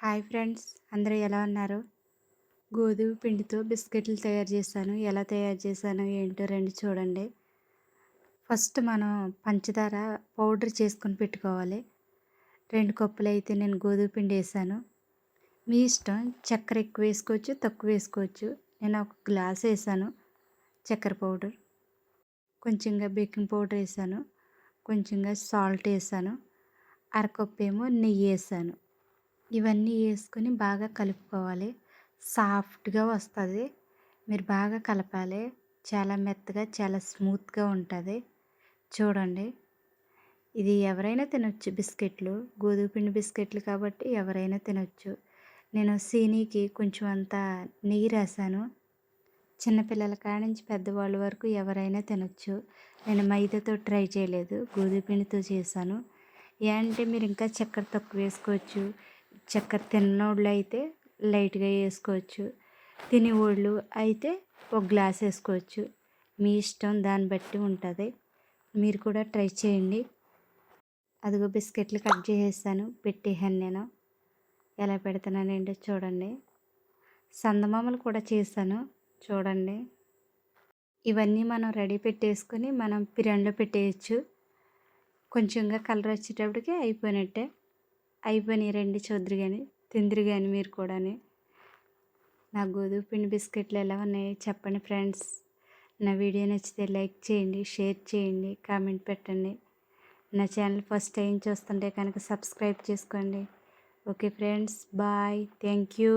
Hi friends, అందరూ ఎలా ఉన్నారు? గోధుమ పిండితో బిస్కెట్లు తయారు చేశాను. ఎలా తయారు చేశానో ఏంటో రండి చూడండి. ఫస్ట్ మనం పంచదార పౌడర్ చేసుకొని పెట్టుకోవాలి. 2 కప్పులైతే నేను గోధుమ పిండి వేసాను. మీ ఇష్టం, చక్కెర ఎక్కువ వేసుకోవచ్చు, తక్కువ వేసుకోవచ్చు. నేను ఒక గ్లాస్ వేసాను చక్కెర పౌడర్. కొంచెంగా బేకింగ్ పౌడర్ వేసాను. కొంచెంగా సాల్ట్ వేసాను. అరకప్పు ఏమో నెయ్యి వేసాను. ఇవన్నీ వేసుకొని బాగా కలుపుకోవాలి. సాఫ్ట్గా వస్తుంది. మీరు బాగా కలపాలి. చాలా మెత్తగా, చాలా స్మూత్గా ఉంటుంది. చూడండి, ఇది ఎవరైనా తినొచ్చు. బిస్కెట్లు గోధుమ పిండి బిస్కెట్లు కాబట్టి ఎవరైనా తినొచ్చు. నేను సీనీకి కొంచెం అంత నెయ్యి రాసాను. చిన్నపిల్లల కాడ నుంచి పెద్దవాళ్ళ వరకు ఎవరైనా తినొచ్చు. నేను మైదాతో ట్రై చేయలేదు, గోధుమ పిండితో చేశాను. ఏంటంటే మీరు ఇంకా చక్కెర తక్కువ వేసుకోవచ్చు. చక్కెర తిన్నోళ్ళు అయితే లైట్గా వేసుకోవచ్చు. తినేవాళ్ళు అయితే ఒక గ్లాస్ వేసుకోవచ్చు. మీ ఇష్టం, దాన్ని బట్టి ఉంటుంది. మీరు కూడా ట్రై చేయండి. అదిగో బిస్కెట్లు కట్ చేసేసాను, పెట్టేసాను. నేను ఎలా పెడుతున్నానంటే చూడండి. సందమామలు కూడా చేశాను చూడండి. ఇవన్నీ మనం రెడీ పెట్టేసుకొని మనం పిరన్లో పెట్టేయచ్చు. కొంచెంగా కలర్ వచ్చేటప్పటికి అయిపోయినట్టే. అయిపోయినాయి రండి చూద్దరు కానీ, తిందురు కానీ మీరు కూడా. నా గోధుమ పిండి బిస్కెట్లు ఎలా ఉన్నాయో చెప్పండి ఫ్రెండ్స్. నా వీడియో నచ్చితే లైక్ చేయండి, షేర్ చేయండి, కామెంట్ పెట్టండి. నా ఛానల్ ఫస్ట్ టైం చూస్తుంటే కనుక సబ్స్క్రైబ్ చేసుకోండి. Okay friends, bye, thank you.